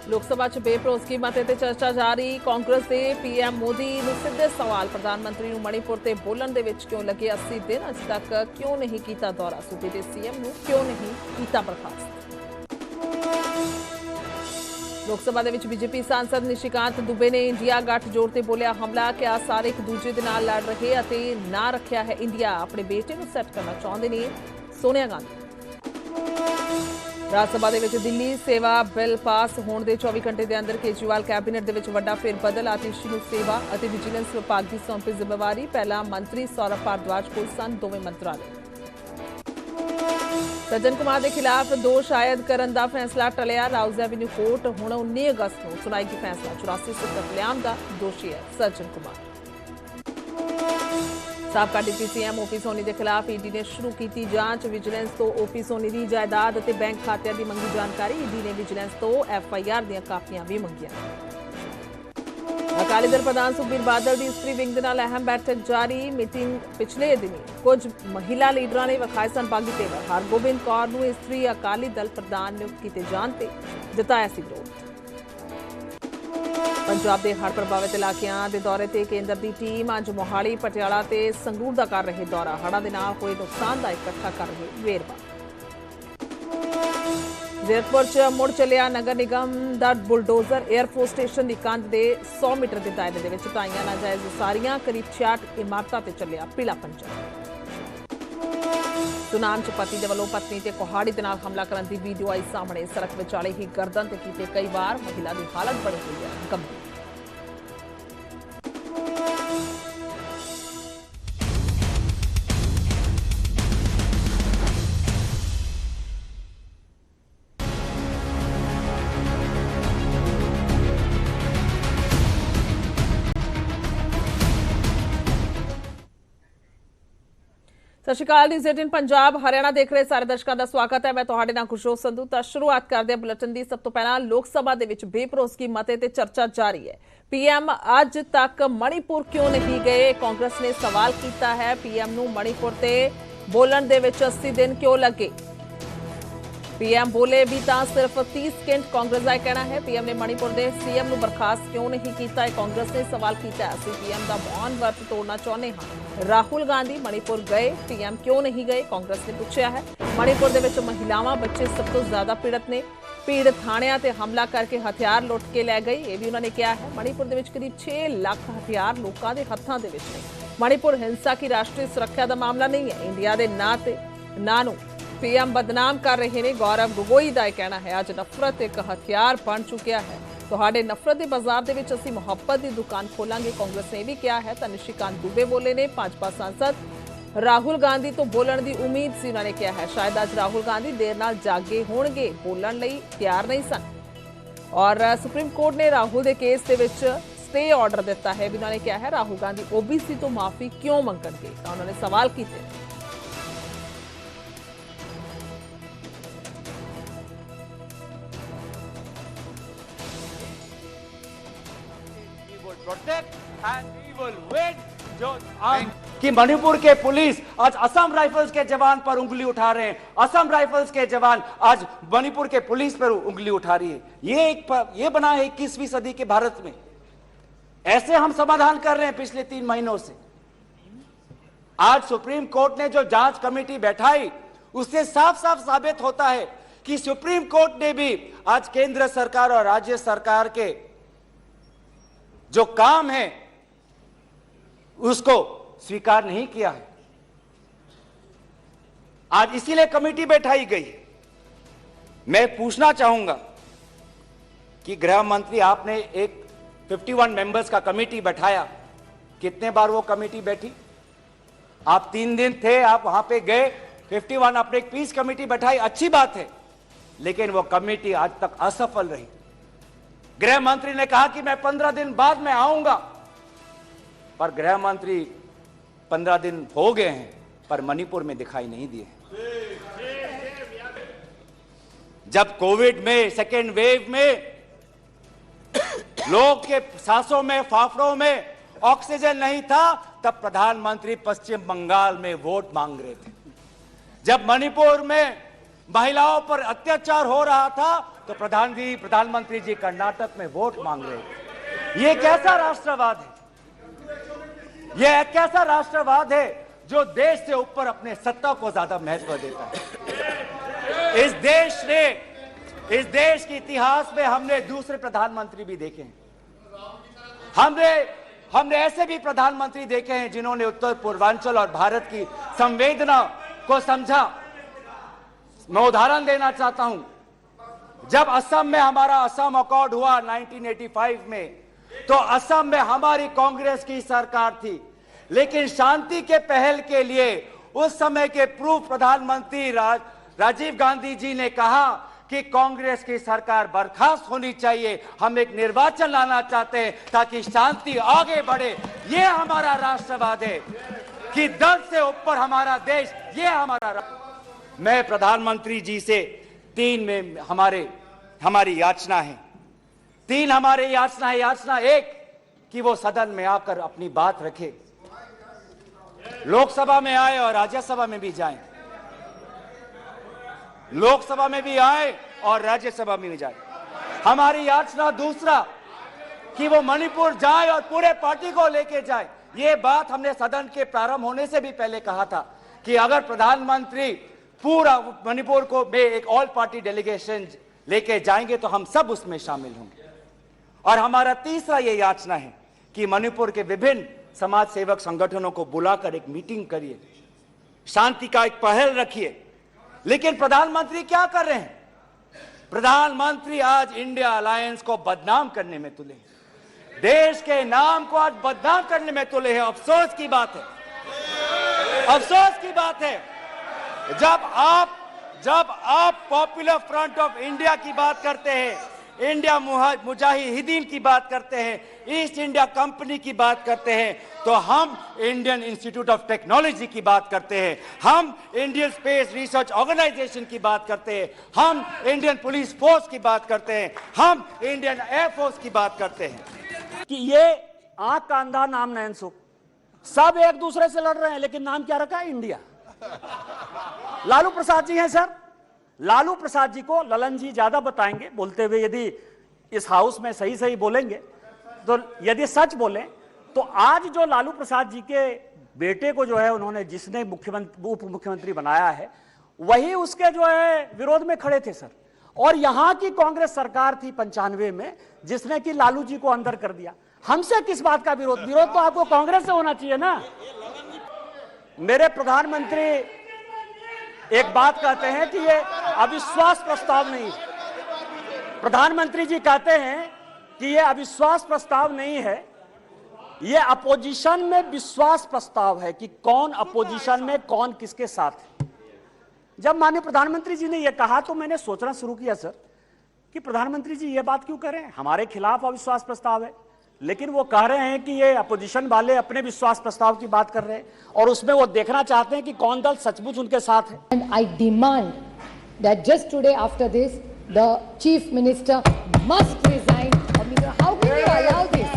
लोकसभा च बेभरोसगी मते ते चर्चा जारी। कांग्रेस दे पीएम मोदी नूं सिद्धे सवाल। प्रधानमंत्री नूं मणिपुर ते बोलण दे विच क्यों लगे 80 दिन, अज तक क्यों नहीं कीता दौरा। सूबे दे सीएम नूं क्यों नहीं कीता बर्खास्त। लोकसभा दे विच बीजेपी सांसद निशिकांत दुबे ने इंडिया गठजोड़ ते बोलिया हमला। क्या सारे एक दूजे दे नाल लड़ रहे अते ना रखिया है इंडिया। अपने बेटे नूं सैट करना चाहुंदे ने सोनिया गांधी। राज्यसभा दे विच दिल्ली सेवा बिल पास होने दे 24 घंटे के अंदर केजरीवाल कैबिनेट दे विच वड्डा फेरबदल। आतिशी नूं सेवा अते विजिलेंस विभाग की सौंपी जिम्मेवारी। पहला मंत्री सौरभ भारद्वाज कोल सन दोवें मंत्रालय। सज्जन कुमार के खिलाफ दोष आयद करने का फैसला टलिया। राउज एवेन्यू कोर्ट हुण 19 अगस्त को सुनाएगी फैसला। 84 सिख कतलेआम का दोषी है सज्जन कुमार। साबका डिप्टी सीएम ओपी सोनी के खिलाफ ईडी ने शुरू की जांच। विजिलेंस तो ओपी सोनी की जायदाद और बैंक खात्या की मंगी जानकारी। ईडी ने विजिलेंस तो एफआईआर दी कापियां भी मंगियां। अकाली दल प्रधान सुखबीर बादल की इस्त्री विंग दे नाल अहम बैठक जारी। मीटिंग पिछले दिनी कुछ महिला लीडरां ने विखाए सन बागी तेवर। हरगोबिंद कौर नूं इस्त्री अकाली दल प्रधान नियुक्त किए जाण ते जताया सी विरोध। पंजाब के हड़ प्रभावित इलाकों के दौरे ते केंद्र की टीम अज मोहाली पटियाला ते संगरूर का कर रहे दौरा। हड़ां दे नाल होए नुकसान का इकट्ठा कर रहे वेरवा। जीरकपुर च मुड़ चलिया नगर निगम का बुलडोजर। एयरफोर्स स्टेशन की कंध के 100 मीटर के दायरे में ढाईयां नाजायज उसारियां। करीब 66 इमारतां ते चलिया पीला पंजा। सुनाम च पति के वलों पत्नी ते कुहाड़ी दे नाल हमला करने की वीडियो आई सामने। सड़क विचाले ही गर्दन ते कीते कई बार। महिला की हालत बनी हुई है गंभीर। सत श्री अकाल। न्यूज़ 18 पंजाब हरियाणा देख रहे सारे दर्शकों का स्वागत है। मैं तुहाडे नाल खुशरोज संधू। तो शुरुआत करते हैं बुलेटिन की। सब तो पहला लोकसभा दे विच बेभरोसगी मते ते चर्चा जारी है। पीएम अज तक मणिपुर क्यों नहीं गए। कांग्रेस ने सवाल किया है पीएम नूं मणिपुर ते बोलण दे विच 80 दिन क्यों लगे। पीएम बोले भी तो सिर्फ 30 सेकंड। कांग्रेस का कहना है पीएम ने मणिपुर के सीएम नूं बर्खास्त क्यों नहीं किया। कांग्रेस ने सवाल किया असीं पीएम का मौन व्रत तोड़ना चाहुंदे हां। राहुल गांधी मणिपुर गए, पीएम क्यों नहीं गए। कांग्रेस ने पूछा है। मणिपुर दे विच महिलावां बच्चे सब तो ज्यादा पीड़ित ने। भीड़ थाणियां ते हमला करके हथियार लुट के लै गई। ये भी उन्होंने कहा है। मणिपुर दे विच करीब 6 लाख हथियार लोगों के हत्थां दे विच ने। मणिपुर हिंसा की राष्ट्रीय सुरक्षा का मामला नहीं है। इंडिया के नां नूं पीएम बदनाम कर रहे हैं। गौरव गोगोई का कहना है अज नफरत एक हथियार बन चुकिया है। तुहाडे नफरत के बाजार के विच असीं मुहब्बत की दुकान खोलांगे। कांग्रेस ने भी कहा है। तो निशिकांत दुबे बोले ने। भाजपा सांसद राहुल गांधी तो बोलण की उम्मीद सी उन्होंने कहा है। शायद अज राहुल गांधी देर नाल जागे होणगे, बोलण लई तैयार नहीं सन। और सुप्रीम कोर्ट ने राहुल के केस के विच स्टे ऑर्डर दिता है। भी उन्होंने कहा है राहुल गांधी ओबीसी तो माफी क्यों मंगणगे। तो उन्होंने सवाल किए। कि मणिपुर के पुलिस आज असम राइफल्स के जवान पर उंगली उठा रहे हैं। असम राइफल्स के जवान आज मणिपुर के पुलिस पर उंगली उठा रही है। ये बना है 21वीं सदी के भारत में। ऐसे हम समाधान कर रहे हैं पिछले 3 महीनों से। आज सुप्रीम कोर्ट ने जो जांच कमेटी बैठाई उससे साफ साफ साबित होता है कि सुप्रीम कोर्ट ने भी आज केंद्र सरकार और राज्य सरकार के जो काम है उसको स्वीकार नहीं किया है। आज इसीलिए कमेटी बैठाई गई है। मैं पूछना चाहूंगा कि गृह मंत्री आपने एक 51 मेंबर्स का कमेटी बैठाया, कितने बार वो कमेटी बैठी? आप 3 दिन थे, आप वहां पे गए, 51 आपने एक पीस कमेटी बैठाई, अच्छी बात है, लेकिन वो कमेटी आज तक असफल रही। गृह मंत्री ने कहा कि मैं 15 दिन बाद में आऊंगा, पर गृह मंत्री 15 दिन हो गए हैं पर मणिपुर में दिखाई नहीं दिए। जब कोविड में सेकेंड वेव में लोग के सांसों में फाफड़ों में ऑक्सीजन नहीं था, तब प्रधानमंत्री पश्चिम बंगाल में वोट मांग रहे थे। जब मणिपुर में महिलाओं पर अत्याचार हो रहा था, तो प्रधानमंत्री जी कर्नाटक में वोट मांग रहे थे। ये कैसा राष्ट्रवाद है? ये कैसा राष्ट्रवाद है जो देश से ऊपर अपने सत्ता को ज्यादा महत्व देता है? इस देश के इतिहास में हमने दूसरे प्रधानमंत्री भी देखे हैं। हमने ऐसे भी प्रधानमंत्री देखे हैं जिन्होंने उत्तर पूर्वांचल और भारत की संवेदना को समझा। मैं उदाहरण देना चाहता हूं, जब असम में हमारा असम अकॉर्ड हुआ 1985 में, तो असम में हमारी कांग्रेस की सरकार थी, लेकिन शांति के पहल के लिए उस समय के पूर्व प्रधानमंत्री राजीव गांधी जी ने कहा कि कांग्रेस की सरकार बर्खास्त होनी चाहिए, हम एक निर्वाचन लाना चाहते हैं ताकि शांति आगे बढ़े। ये हमारा राष्ट्रवाद है कि दल से ऊपर हमारा देश, ये हमारा। मैं प्रधानमंत्री जी से तीन में हमारी याचना है। तीन हमारे याचना है। याचना एक कि वो सदन में आकर अपनी बात रखे, लोकसभा में आए और राज्यसभा में भी जाएं, लोकसभा में भी आए और राज्यसभा में भी जाए। हमारी याचना दूसरा कि वो मणिपुर जाए और पूरे पार्टी को लेके जाए। ये बात हमने सदन के प्रारंभ होने से भी पहले कहा था कि अगर प्रधानमंत्री पूरा मणिपुर को में एक ऑल पार्टी डेलीगेशन लेके जाएंगे तो हम सब उसमें शामिल होंगे। और हमारा तीसरा ये याचना है कि मणिपुर के विभिन्न समाज सेवक संगठनों को बुलाकर एक मीटिंग करिए, शांति का एक पहल रखिए। लेकिन प्रधानमंत्री क्या कर रहे हैं? प्रधानमंत्री आज इंडिया अलायंस को बदनाम करने में तुले हैं, देश के नाम को आज बदनाम करने में तुले हैं। अफसोस की बात है, अफसोस की बात है, जब आप पॉपुलर फ्रंट ऑफ इंडिया की बात करते हैं, इंडिया मुजाहिदीन की बात करते हैं, ईस्ट इंडिया कंपनी की बात करते हैं, तो हम इंडियन इंस्टीट्यूट ऑफ टेक्नोलॉजी की बात करते हैं, हम इंडियन स्पेस रिसर्च ऑर्गेनाइजेशन की बात करते हैं, हम इंडियन पुलिस फोर्स की बात करते हैं, हम इंडियन एयरफोर्स की बात करते हैं। कि ये आंख का अंधा नाम नयन सुख, सब एक दूसरे से लड़ रहे हैं, लेकिन नाम क्या रखा है? इंडिया। लालू प्रसाद जी हैं सर, लालू प्रसाद जी को ललन जी ज्यादा बताएंगे बोलते हुए। यदि इस हाउस में सही सही बोलेंगे तो, यदि सच बोलें तो आज जो लालू प्रसाद जी के बेटे को जो है उन्होंने, जिसने उप मुख्यमंत्री बनाया है, वही उसके जो है विरोध में खड़े थे सर। और यहां की कांग्रेस सरकार थी 95 में जिसने कि लालू जी को अंदर कर दिया। हमसे किस बात का विरोध? विरोध तो आपको कांग्रेस से होना चाहिए ना। मेरे प्रधानमंत्री एक बात कहते हैं कि ये अविश्वास प्रस्ताव नहीं है। प्रधानमंत्री जी कहते हैं कि ये अविश्वास प्रस्ताव नहीं है, ये अपोजिशन में विश्वास प्रस्ताव है कि कौन अपोजिशन में कौन किसके साथ है। जब माननीय प्रधानमंत्री जी ने यह कहा तो मैंने सोचना शुरू किया सर कि प्रधानमंत्री जी ये बात क्यों कर रहे हैं? हमारे खिलाफ अविश्वास प्रस्ताव है, लेकिन वो कह रहे हैं कि ये अपोजिशन वाले अपने विश्वास प्रस्ताव की बात कर रहे हैं और उसमें वो देखना चाहते हैं कि कौन दल सचमुच उनके साथ है। And I demand that just today after this, the chief minister must resign. How can you allow this?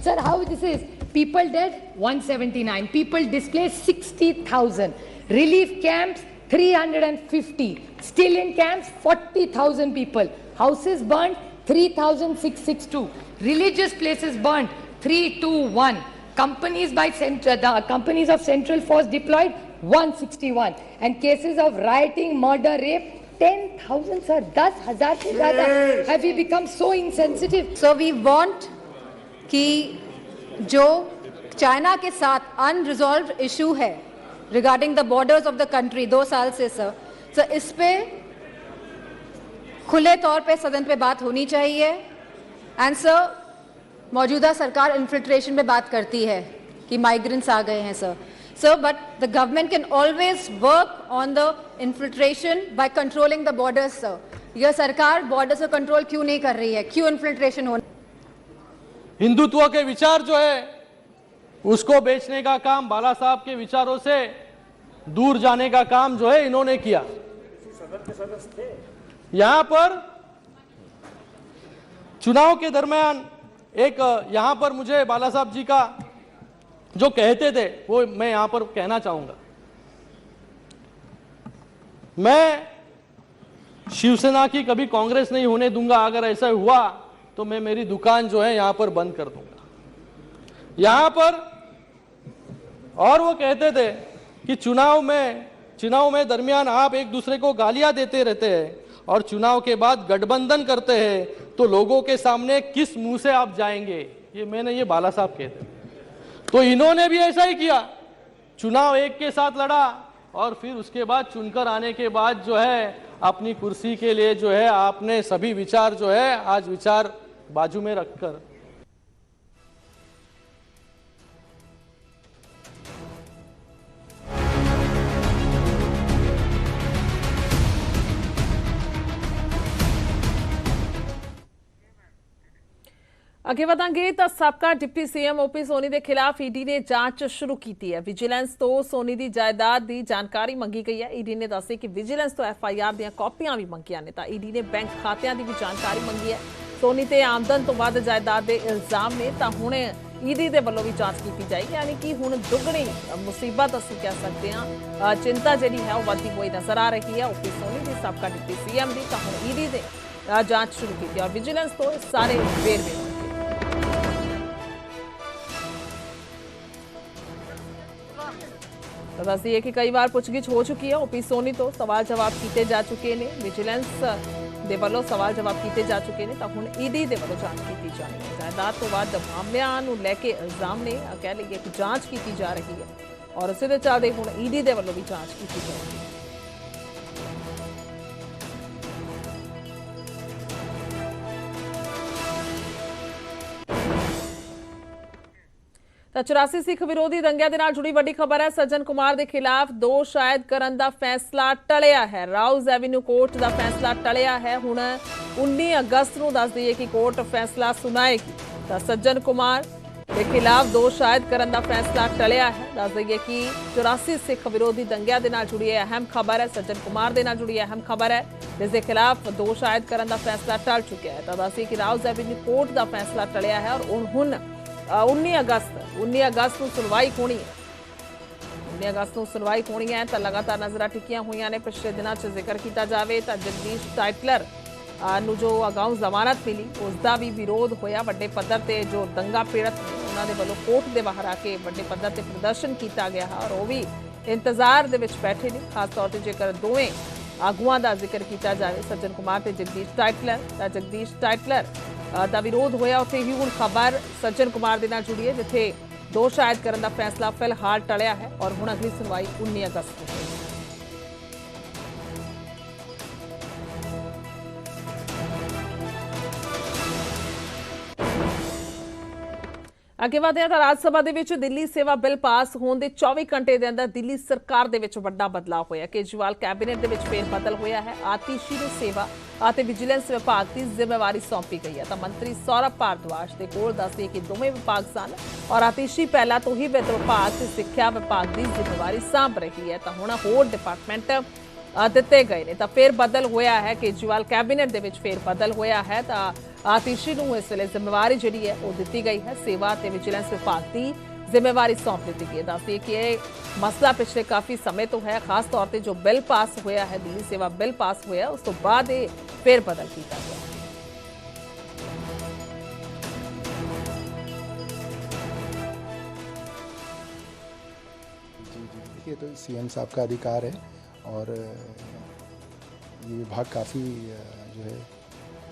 Sir, how this is? People dead, 179. People displaced, 60,000. Relief camps, 350. Still in camps, 40,000 people. Houses burned, 3,662. Religious places burnt, 321. Companies the companies of Central Force deployed, 161. And cases of rioting, murder, rape, 10,000 sir. 10,000 से ज़्यादा. Have we become so insensitive? So we want कि जो China के साथ unresolved issue है regarding the borders of the country 2 साल से sir इस पे खुले तौर पे सदन पे बात होनी चाहिए। एंड सर मौजूदा सरकार इन्फिल्ट्रेशन पे बात करती है कि माइग्रेंट्स आ गए हैं sir but the government can always work on the infiltration by controlling the borders sir. यह सरकार बॉर्डर्स को कंट्रोल क्यों नहीं कर रही है? क्यों इन्फिल्ट्रेशन हो? हिंदुत्व के विचार जो है उसको बेचने का काम, बाला साहब के विचारों से दूर जाने का काम जो है इन्होंने किया। यहां पर चुनाव के दरमियान एक यहां पर मुझे बाला साहब जी का जो कहते थे वो मैं यहां पर कहना चाहूंगा। मैं शिवसेना की कभी कांग्रेस नहीं होने दूंगा। अगर ऐसा हुआ तो मैं मेरी दुकान जो है यहां पर बंद कर दूंगा यहां पर। और वो कहते थे कि चुनाव में दरमियान आप एक दूसरे को गालियां देते रहते हैं और चुनाव के बाद गठबंधन करते हैं, तो लोगों के सामने किस मुंह से आप जाएंगे। ये बाला साहब कहते। तो इन्होंने भी ऐसा ही किया, चुनाव एक के साथ लड़ा और फिर उसके बाद चुनकर आने के बाद जो है अपनी कुर्सी के लिए जो है आपने सभी विचार जो है आज विचार बाजू में रखकर ਅੱਗੇ ਵਧਾਂਗੇ ਤਾਂ ਸਾਬਕਾ ਡਿਪਟੀ ਸੀਐਮ ਓਪੀ ਸੋਨੀ ਦੇ ਖਿਲਾਫ ਈਡੀ ਨੇ ਜਾਂਚ ਸ਼ੁਰੂ ਕੀਤੀ ਹੈ। ਵਿਜੀਲੈਂਸ ਤੋਂ ਸੋਨੀ ਦੀ ਜਾਇਦਾਦ ਦੀ ਜਾਣਕਾਰੀ ਮੰਗੀ ਗਈ ਹੈ। ਈਡੀ ਨੇ ਦੱਸਿਆ ਕਿ ਵਿਜੀਲੈਂਸ ਤੋਂ ਐਫਆਈਆਰ ਦੀਆਂ ਕਾਪੀਆਂ ਵੀ ਮੰਗੀਆਂ ਨੇ ਤਾਂ ਈਡੀ ਨੇ ਬੈਂਕ ਖਾਤਿਆਂ ਦੀ ਵੀ ਜਾਣਕਾਰੀ ਮੰਗੀ ਹੈ। ਸੋਨੀ ਤੇ ਆਮਦਨ ਤੋਂ ਵੱਧ ਜਾਇਦਾਦ ਦੇ ਇਲਜ਼ਾਮ ਨੇ ਤਾਂ ਹੁਣ ਈਡੀ ਦੇ ਵੱਲੋਂ ਵੀ ਜਾਂਚ ਕੀਤੀ ਜਾਏਗੀ। ਯਾਨੀ ਕਿ ਹੁਣ ਦੁੱਗਣੀ ਮੁਸੀਬਤ ਅਸੀਂ ਕਹਿ ਸਕਦੇ ਹਾਂ, ਚਿੰਤਾ ਜਿਹੜੀ ਹੈ ਉਹ ਵੱਧਦੀ ਹੋਈ ਨਜ਼ਰ ਆ ਰਹੀ ਹੈ ਓਪੀ ਸੋਨੀ ਦੀ ਸਾਬਕਾ ਡਿਪਟੀ ਸੀਐਮ ਦੀ। ਤਾਂ ਹੁਣ ਈਡੀ ਦੇ ਜਾਂਚ ਸ਼ੁਰੂ ਕੀਤੀ ਔਰ ਵਿਜੀਲੈਂਸ ਤੋਂ ਸਾਰੇ ਵੇਰਵੇ ਤਾਂ ਦੱਸਦੀਏ ਕਿ ਕਈ ਵਾਰ ਪੁੱਛਗਿੱਛ ਹੋ ਚੁੱਕੀ ਹੈ। ਓਪੀ ਸੋਨੀ ਤੋਂ ਸਵਾਲ ਜਵਾਬ ਕੀਤੇ ਜਾ ਚੁੱਕੇ ਨੇ, ਵਿਜੀਲੈਂਸ ਦੇ ਵੱਲੋਂ ਸਵਾਲ ਜਵਾਬ ਕੀਤੇ ਜਾ ਚੁੱਕੇ ਨੇ ਤਾਂ ਹੁਣ ਈਡੀ ਦੇ ਵੱਲੋਂ ਜਾਂਚ ਕੀਤੀ ਜਾਣੀ ਹੈ। ਜਾਇਦਾਦ ਤੋਂ ਵੱਧ ਮਾਮਲਿਆਂ ਨੂੰ ਲੈ ਕੇ ਇਲਜ਼ਾਮ ਨੇ, ਕਹਿ ਲਈਏ ਕਿ ਜਾਂਚ ਕੀਤੀ ਜਾ ਰਹੀ ਹੈ ਔਰ ਉਸੇ ਦੇ ਚੱਲਦੇ ਹੁਣ ਈਡੀ ਦੇ ਵੱਲੋਂ ਵੀ ਜਾਂਚ ਕੀਤੀ ਜਾਏਗੀ। ਤਾਂ 84 ਸਿੱਖ ਵਿਰੋਧੀ ਦੰਗਿਆਂ ਦੇ ਨਾਲ ਜੁੜੀ ਵੱਡੀ ਖਬਰ ਹੈ। ਸੱਜਣ ਕੁਮਾਰ ਦੇ ਖਿਲਾਫ ਦੋਸ਼ ਆਇਦ ਕਰਨ ਦਾ ਫੈਸਲਾ ਟਲਿਆ ਹੈ। ਰਾਉਜ਼ ਐਵੀਨਿਊ ਕੋਰਟ ਦਾ ਫੈਸਲਾ ਟਲਿਆ ਹੈ। ਹੁਣ 19 ਅਗਸਤ ਨੂੰ ਦੱਸ ਦਈਏ ਕਿ ਕੋਰਟ ਫੈਸਲਾ ਸੁਣਾਏਗੀ। ਤਾਂ ਸੱਜਣ ਕੁਮਾਰ ਦੇ ਖਿਲਾਫ ਦੋਸ਼ ਆਇਦ ਕਰਨ ਦਾ ਫੈਸਲਾ ਟਲਿਆ ਹੈ। ਦੱਸ ਦਈਏ ਕਿ 84 ਸਿੱਖ ਵਿਰੋਧੀ ਦੰਗਿਆਂ ਦੇ ਨਾਲ ਜੁੜੀ ਅਹਿਮ ਖਬਰ ਹੈ। ਸੱਜਣ ਕੁਮਾਰ ਦੇ ਨਾਲ ਜੁੜੀ ਅਹਿਮ ਖਬਰ ਹੈ ਜਿਸ ਦੇ ਖਿਲਾਫ ਦੋਸ਼ ਆਇਦ ਕਰਨ ਦਾ ਫੈਸਲਾ ਟਲ ਚੁੱਕਿਆ ਹੈ। ਤਾਂ ਦੱਸੀਏ ਕਿ ਰਾਉਜ਼ ਐਵੀਨਿਊ ਕੋਰਟ ਦਾ ਫੈਸਲਾ ਟਲਿਆ ਹੈ ਔਰ ਹੁਣ 19 ਅਗਸਤ ਨੂੰ ਸੁਣਵਾਈ ਹੋਣੀ ਹੈ। 19 ਅਗਸਤ ਨੂੰ ਸੁਣਵਾਈ ਹੋਣੀ ਹੈ ਤਾਂ ਲਗਾਤਾਰ ਨਜ਼ਰਾਂ ਟਿਕੀਆਂ ਹੋਈਆਂ ਨੇ। ਪਿਛਲੇ ਦਿਨਾਂ 'ਚ ਜ਼ਿਕਰ ਕੀਤਾ ਜਾਵੇ ਤਾਂ ਜਗਦੀਸ਼ ਟਾਈਟਲਰ ਨੂੰ ਜੋ ਅਗਾਊਂ ਜ਼ਮਾਨਤ ਮਿਲੀ ਉਸ ਦਾ ਵੀ ਵਿਰੋਧ ਹੋਇਆ ਵੱਡੇ ਪੱਧਰ ਤੇ। ਜੋ ਦੰਗਾ ਪੀੜਤ ਨੇ ਉਹਨਾਂ ਦੇ ਵੱਲੋਂ ਕੋਰਟ ਦੇ ਬਾਹਰ ਆ ਕੇ ਵੱਡੇ ਪੱਧਰ ਤੇ ਪ੍ਰਦਰਸ਼ਨ ਕੀਤਾ ਗਿਆ ਹੈ ਔਰ ਉਹ ਵੀ ਇੰਤਜ਼ਾਰ ਦੇ ਵਿੱਚ ਬੈਠੇ ਨੇ। ਖਾਸ ਤੌਰ ਤੇ ਜੇਕਰ ਦੋਵੇਂ ਆਗੂਆਂ ਦਾ ਜ਼ਿਕਰ ਕੀਤਾ ਜਾਵੇ ਸੱਜਣ ਕੁਮਾਰ ਤੇ ਜਗਦੀਸ਼ ਟਾਈਟਲਰ ਤਾਂ ਜਗਦੀਸ਼ ਟਾਈਟਲਰ ਦਾ ਵਿਰੋਧ ਹੋਇਆ। ਉੱਥੇ ਹੀ ਹੁਣ ਖਬਰ ਸੱਜਣ ਕੁਮਾਰ ਦੇ ਨਾਲ ਜੁੜੀ ਹੈ ਜਿੱਥੇ ਦੋਸ਼ ਆਇਦ ਕਰਨ ਦਾ ਫੈਸਲਾ ਫਿਲਹਾਲ ਟਲਿਆ ਹੈ ਔਰ ਹੁਣ ਅਗਲੀ ਸੁਣਵਾਈ 19 ਅਗਸਤ ਨੂੰ ਹੋਵੇਗੀ। ਅੱਗੇ ਵਧਦੇ ਹਾਂ ਤਾਂ ਰਾਜ ਸਭਾ ਦੇ ਵਿੱਚ ਦਿੱਲੀ ਸੇਵਾ ਬਿੱਲ ਪਾਸ ਹੋਣ ਦੇ 24 ਘੰਟੇ ਦੇ ਅੰਦਰ ਦਿੱਲੀ ਸਰਕਾਰ ਦੇ ਵਿੱਚ ਵੱਡਾ ਬਦਲਾਅ ਹੋਇਆ। ਕੇਜਰੀਵਾਲ ਕੈਬਨਿਟ ਦੇ ਵਿੱਚ ਫੇਰ ਬਦਲ ਹੋਇਆ ਹੈ। ਆਤੀਸ਼ੀ ਨੂੰ ਸੇਵਾ ਅਤੇ ਵਿਜੀਲੈਂਸ ਵਿਭਾਗ ਦੀ ਜ਼ਿੰਮੇਵਾਰੀ ਸੌਂਪੀ ਗਈ ਹੈ। ਤਾਂ ਮੰਤਰੀ ਸੌਰਭ ਭਾਰਦਵਾਜ ਦੇ ਕੋਲ ਦੱਸਦੇ ਕਿ ਦੋਵੇਂ ਵਿਭਾਗ ਸਨ ਔਰ ਆਤੀਸ਼ੀ ਪਹਿਲਾਂ ਤੋਂ ਹੀ ਵਿੱਤ ਵਿਭਾਗ ਤੇ ਸਿੱਖਿਆ ਵਿਭਾਗ ਦੀ ਜ਼ਿੰਮੇਵਾਰੀ ਸਾਂਭ ਰਹੀ ਹੈ। ਤਾਂ ਹੁਣ ਹੋਰ ਡਿਪਾਰਟਮੈਂਟ ਦਿੱਤੇ ਗਏ ਨੇ। ਤਾਂ ਫੇਰ ਬਦਲ ਹੋਇਆ ਹੈ। ਕੇਜਰੀਵਾਲ ਕੈਬਨਿਟ ਦੇ ਵਿੱਚ ਫੇਰ ਬਦਲ ਹੋਇਆ ਹੈ ਤਾਂ ਆਤੀਸ਼ੀ ਨੂੰ ਇਸ ਵੇਲੇ ਜ਼ਿੰਮੇਵਾਰੀ ਜਿਹੜੀ ਹੈ ਉਹ ਦਿੱਤੀ ਗਈ ਹੈ। ਸੇਵਾ ਤੇ ਵਿਜੀਲੈਂਸ ਵਿਭਾਗ ਦੀ ਜ਼ਿੰਮੇਵਾਰੀ ਸੌਂਪ ਦਿੱਤੀ ਗਈ ਹੈ। ਦੱਸਦੇ ਕਿ ਇਹ ਮਸਲਾ ਪਿਛਲੇ ਕਾਫੀ ਸਮੇਂ ਤੋਂ ਹੈ। ਖਾਸ ਤੌਰ ਤੇ ਜੋ ਬਿੱਲ ਪਾਸ ਹੋਇਆ ਹੈ ਦਿੱਲੀ ਸੇਵਾ ਬਿੱਲ ਪਾਸ ਹੋਇਆ ਉਸ ਤੋਂ ਬਾਅਦ ਇਹ ਫੇਰ ਬਦਲ ਕੀਤਾ ਗਿਆ। देखिए तो सीएम साहब का अधिकार है और ये विभाग काफ़ी जो है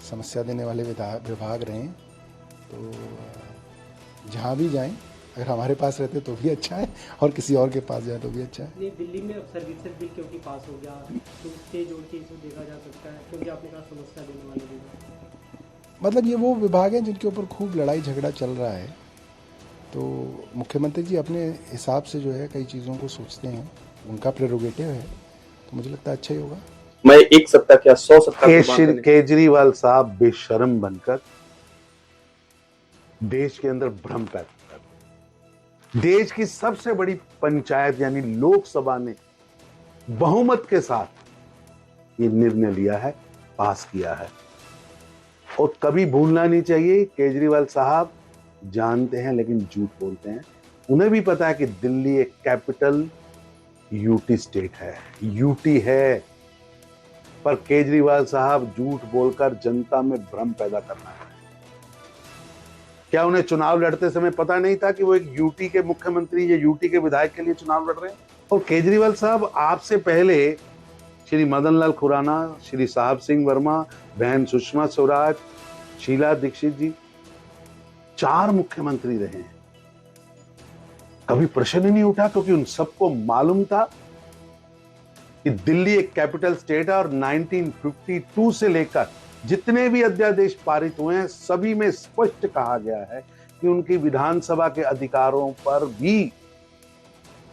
समस्या देने वाले विभाग रहे हैं। तो जहाँ भी जाएं अगर हमारे पास रहते तो भी अच्छा है और किसी और के पास जाए तो भी अच्छा है। ये दिल्ली में अब सर्विसेज बिल क्योंकि पास हो गया तो उससे जोड़ के इसको देखा जा सकता है क्योंकि आपने कहा समस्या देने वाले विभाग, मतलब ये वो विभाग हैं जिनके ऊपर खूब लड़ाई झगड़ा चल रहा है। तो मुख्यमंत्री जी अपने हिसाब से जो है कई चीज़ों को सोचते हैं, उनका प्रेरोगेटिव है, तो मुझे लगता है अच्छा ही होगा। मैं एक सप्ताह क्या 100 सप्ताह केजरीवाल साहब बेशर्म बनकर देश के अंदर भ्रम पैदा कर, देश की सबसे बड़ी पंचायत यानी लोकसभा ने बहुमत के साथ ये निर्णय लिया है, पास किया है। और कभी भूलना नहीं चाहिए केजरीवाल साहब जानते हैं लेकिन झूठ बोलते हैं। उन्हें भी पता है कि दिल्ली एक कैपिटल यूटी स्टेट है, यूटी है। पर केजरीवाल साहब झूठ बोलकर जनता में भ्रम पैदा करना है। क्या उन्हें चुनाव लड़ते समय पता नहीं था कि वो एक यूटी के मुख्यमंत्री या यूटी के विधायक के लिए चुनाव लड़ रहे हैं? और केजरीवाल साहब, आपसे पहले श्री मदन लाल खुराना, श्री साहब सिंह वर्मा, बहन सुषमा स्वराज, शीला दीक्षित जी 4 मुख्यमंत्री रहे हैं। कभी प्रश्न ही नहीं उठा, क्योंकि उन सबको मालूम था कि दिल्ली एक कैपिटल स्टेट है और 1952 से लेकर जितने भी अध्यादेश पारित हुए हैं सभी में स्पष्ट कहा गया है कि उनकी विधानसभा के अधिकारों पर भी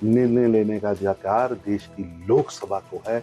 निर्णय लेने का अधिकार देश की लोकसभा को है।